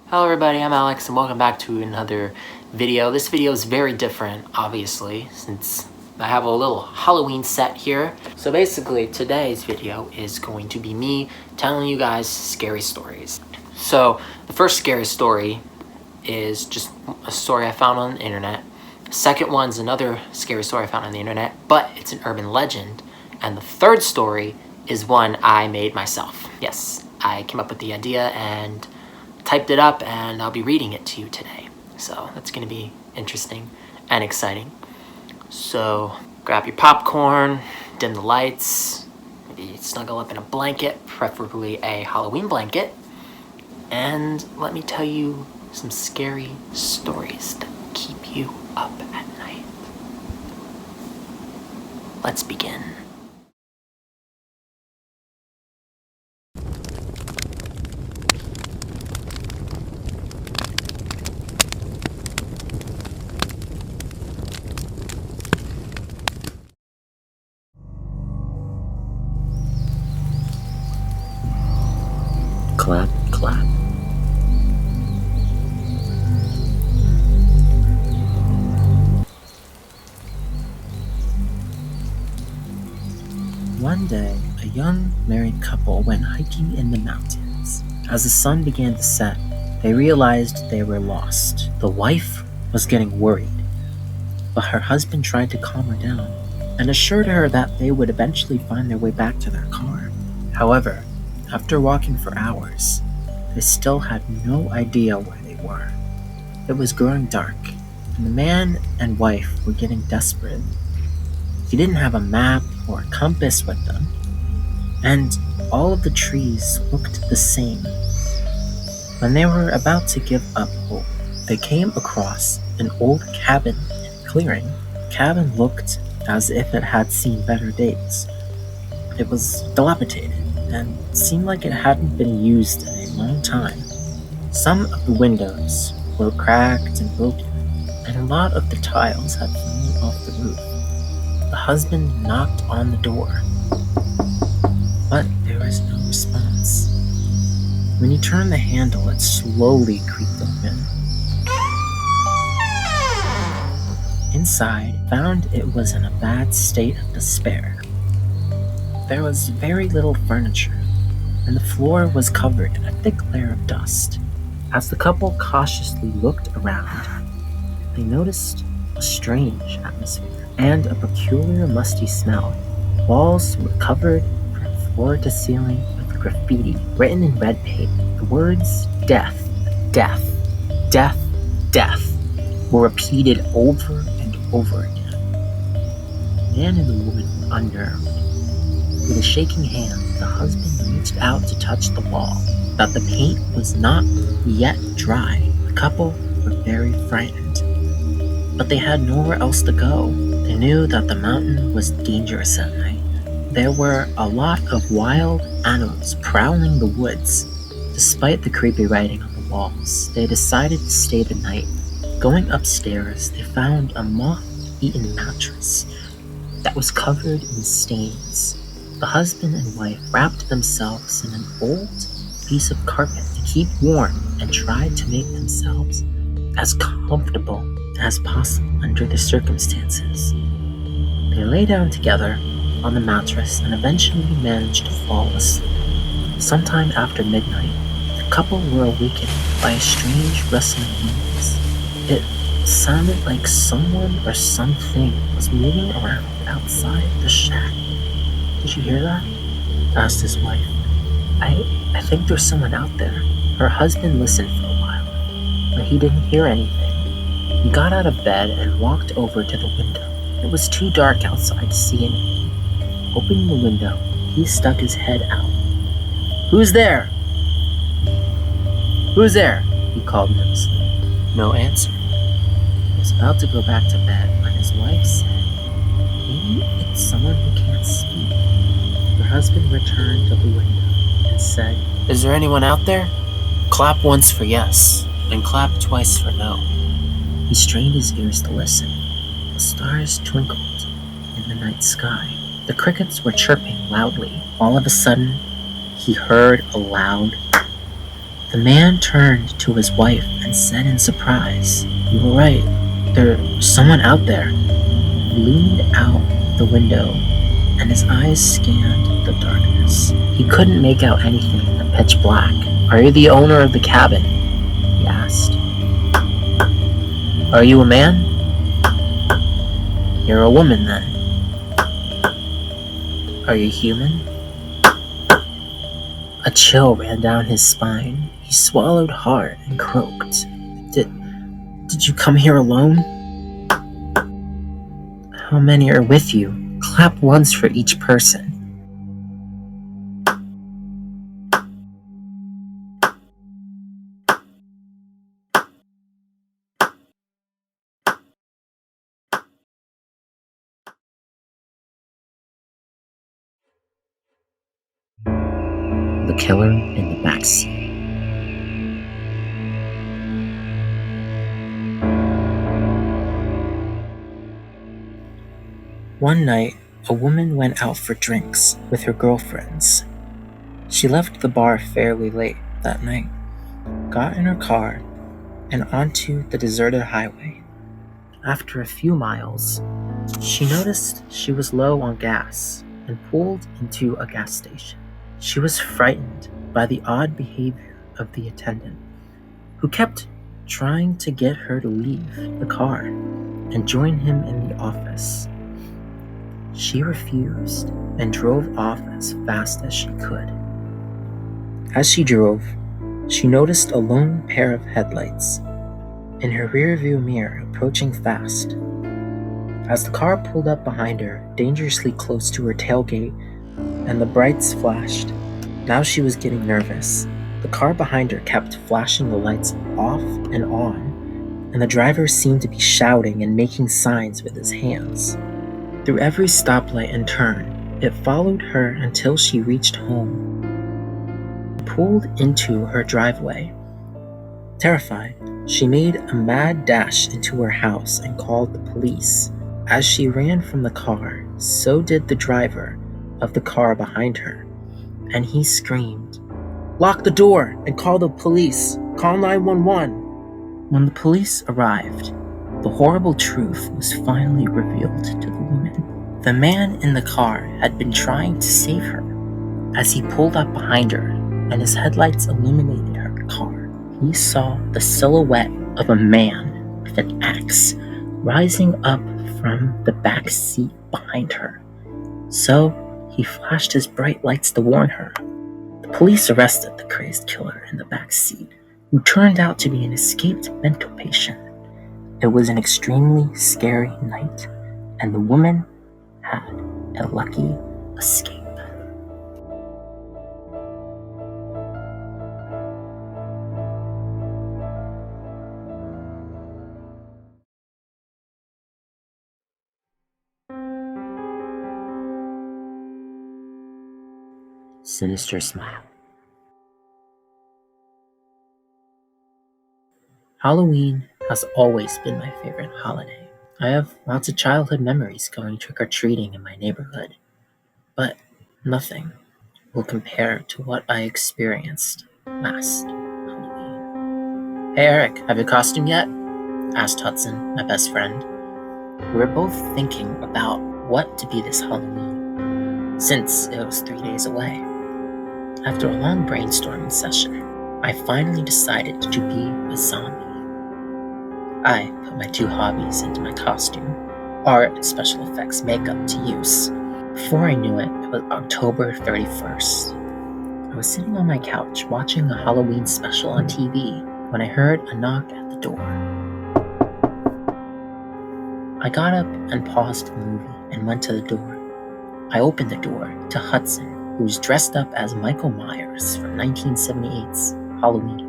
Hello everybody, I'm Alex and welcome back to another video. This video is very different, obviously, since I have a little Halloween set here. So basically, today's video is going to be me telling you guys scary stories. So the first scary story is just a story I found on the internet. The second one's another scary story I found on the internet, but it's an urban legend. And the third story is one I made myself. Yes, I came up with the idea and typed it up, and I'll be reading it to you today. So that's gonna be interesting and exciting. So grab your popcorn, dim the lights, maybe snuggle up in a blanket, preferably a Halloween blanket, and let me tell you some scary stories that keep you up at night. Let's begin. Clap, clap. One day, a young married couple went hiking in the mountains. As the sun began to set, they realized they were lost. The wife was getting worried, but her husband tried to calm her down and assured her that they would eventually find their way back to their car. However, after walking for hours, they still had no idea where they were. It was growing dark, and the man and wife were getting desperate. He didn't have a map or a compass with them, and all of the trees looked the same. When they were about to give up hope, they came across an old cabin in a clearing. The cabin looked as if it had seen better days. It was dilapidated and seemed like it hadn't been used in a long time. Some of the windows were cracked and broken, and a lot of the tiles had fallen off the roof. The husband knocked on the door, but there was no response. When he turned the handle, it slowly creaked open. Inside, he found it was in a bad state of despair. There was very little furniture, and the floor was covered in a thick layer of dust. As the couple cautiously looked around, they noticed a strange atmosphere and a peculiar musty smell. Walls were covered from floor to ceiling with graffiti written in red paint. The words "death, death, death, death" were repeated over and over again. The man and the woman were unnerved. With a shaking hand, the husband reached out to touch the wall, but the paint was not yet dry. The couple were very frightened, but they had nowhere else to go. They knew that the mountain was dangerous at night. There were a lot of wild animals prowling the woods. Despite the creepy writing on the walls, they decided to stay the night. Going upstairs, they found a moth-eaten mattress that was covered in stains. The husband and wife wrapped themselves in an old piece of carpet to keep warm and tried to make themselves as comfortable as possible under the circumstances. They lay down together on the mattress and eventually managed to fall asleep. Sometime after midnight, the couple were awakened by a strange rustling noise. It sounded like someone or something was moving around outside the shack. "Did you hear that?" asked his wife. I think there's someone out there." Her husband listened for a while, but he didn't hear anything. He got out of bed and walked over to the window. It was too dark outside to see anything. Opening the window, he stuck his head out. "Who's there? Who's there?" he called nervously. No answer. He was about to go back to bed when his wife said, "Maybe it's someone who can't speak." Her husband returned to the window and said, "Is there anyone out there? Clap once for yes, and clap twice for no." He strained his ears to listen. The stars twinkled in the night sky. The crickets were chirping loudly. All of a sudden, he heard a loud The man turned to his wife and said in surprise, "You were right. There's someone out there." He leaned out the window and his eyes scanned the darkness. He couldn't make out anything in the pitch black. "Are you the owner of the cabin?" he asked. "Are you a man?" "You're a woman then." "Are you human?" A chill ran down his spine. He swallowed hard and croaked. Did you come here alone?" "How many are with you? Clap once for each person." The killer in the backseat. One night, a woman went out for drinks with her girlfriends. She left the bar fairly late that night, got in her car, and onto the deserted highway. After a few miles, she noticed she was low on gas and pulled into a gas station. She was frightened by the odd behavior of the attendant, who kept trying to get her to leave the car and join him in the office. She refused and drove off as fast as she could. As she drove, she noticed a lone pair of headlights in her rearview mirror approaching fast. As the car pulled up behind her, dangerously close to her tailgate, and the brights flashed, now she was getting nervous. The car behind her kept flashing the lights off and on, and the driver seemed to be shouting and making signs with his hands. Through every stoplight and turn, it followed her until she reached home. She pulled into her driveway. Terrified, she made a mad dash into her house and called the police. As she ran from the car, so did the driver of the car behind her, and he screamed, "Lock the door and call the police! Call 911!" When the police arrived, the horrible truth was finally revealed to the woman. The man in the car had been trying to save her. As he pulled up behind her and his headlights illuminated her car, he saw the silhouette of a man with an axe rising up from the back seat behind her. So he flashed his bright lights to warn her. The police arrested the crazed killer in the back seat, who turned out to be an escaped mental patient. It was an extremely scary night, and the woman had a lucky escape. Sinister Smile. Halloween has always been my favorite holiday. I have lots of childhood memories going trick-or-treating in my neighborhood, but nothing will compare to what I experienced last Halloween. "Hey Eric, have your costume yet?" asked Hudson, my best friend. We were both thinking about what to be this Halloween, since it was 3 days away. After a long brainstorming session, I finally decided to be a zombie. I put my two hobbies into my costume, art and special effects makeup, to use. Before I knew it, it was October 31st. I was sitting on my couch watching a Halloween special on TV when I heard a knock at the door. I got up and paused the movie and went to the door. I opened the door to Hudson, who was dressed up as Michael Myers from 1978's Halloween.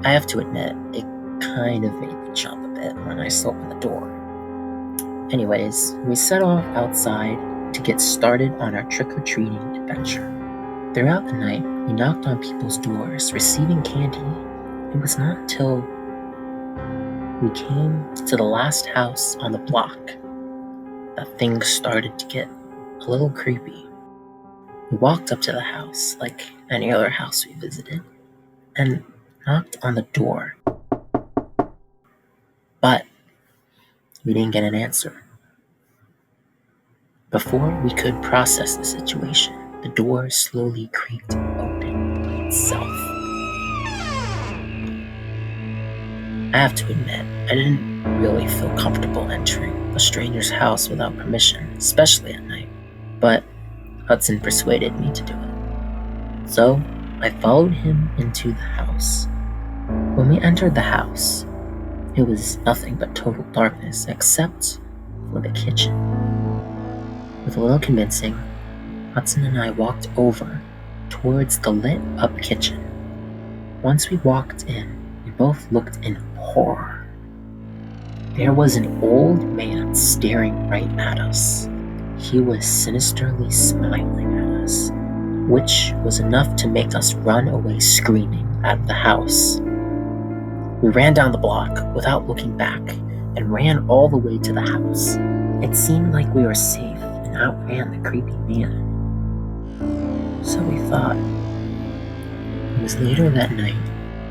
I have to admit, it kind of made me jump a bit when I saw opened the door. Anyways, we set off outside to get started on our trick-or-treating adventure. Throughout the night, we knocked on people's doors, receiving candy. It was not until we came to the last house on the block that things started to get a little creepy. We walked up to the house like any other house we visited. and knocked on the door, but we didn't get an answer. Before we could process the situation, the door slowly creaked open by itself. I have to admit, I didn't really feel comfortable entering a stranger's house without permission, especially at night, but Hudson persuaded me to do it. So, I followed him into the house. When we entered the house, it was nothing but total darkness except for the kitchen. With a little convincing, Hudson and I walked over towards the lit-up kitchen. Once we walked in, we both looked in horror. There was an old man staring right at us. He was sinisterly smiling at us, which was enough to make us run away screaming out of the house. We ran down the block without looking back and ran all the way to the house. It seemed like we were safe and outran the creepy man. So we thought. It was later that night,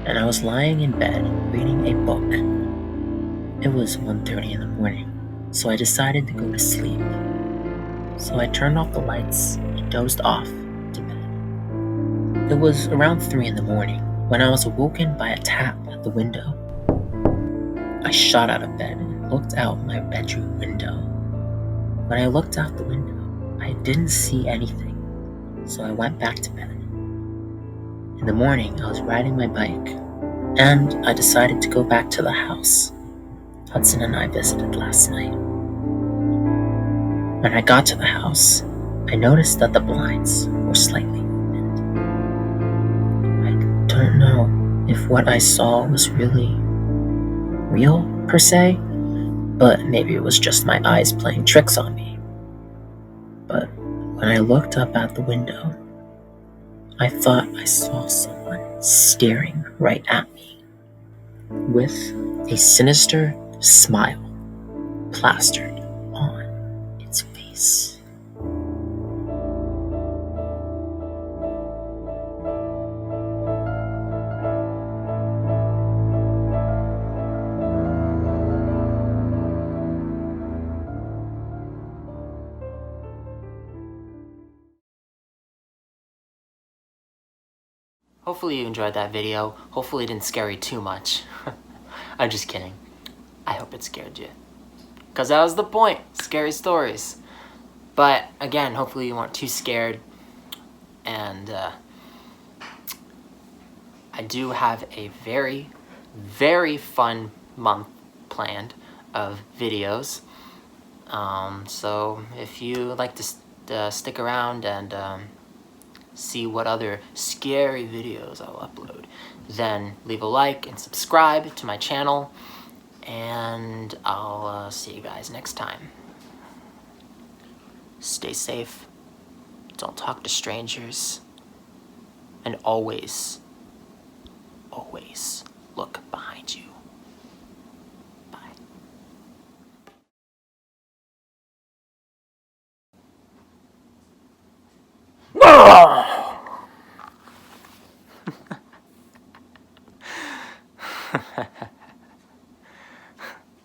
and I was lying in bed reading a book. It was 1:30 in the morning, so I decided to go to sleep. So I turned off the lights and dozed off to bed. It was around 3 in the morning when I was awoken by a tap at the window. I shot out of bed and looked out my bedroom window. When I looked out the window, I didn't see anything, so I went back to bed. In the morning, I was riding my bike, and I decided to go back to the house Hudson and I visited last night. When I got to the house, I noticed that the blinds were slightly opened. I don't know if what I saw was really real, per se, but maybe it was just my eyes playing tricks on me. But when I looked up at the window, I thought I saw someone staring right at me, with a sinister smile plastered on its face. Hopefully you enjoyed that video. Hopefully it didn't scare you too much. I'm just kidding. I hope it scared you. Because that was the point. Scary stories. But again, hopefully you weren't too scared. And I do have a very, very fun month planned of videos. So if you like to stick around and see what other scary videos I'll upload, then leave a like and subscribe to my channel, and I'll see you guys next time. Stay safe, don't talk to strangers, and always, always look behind you. Bye.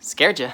Scared ya?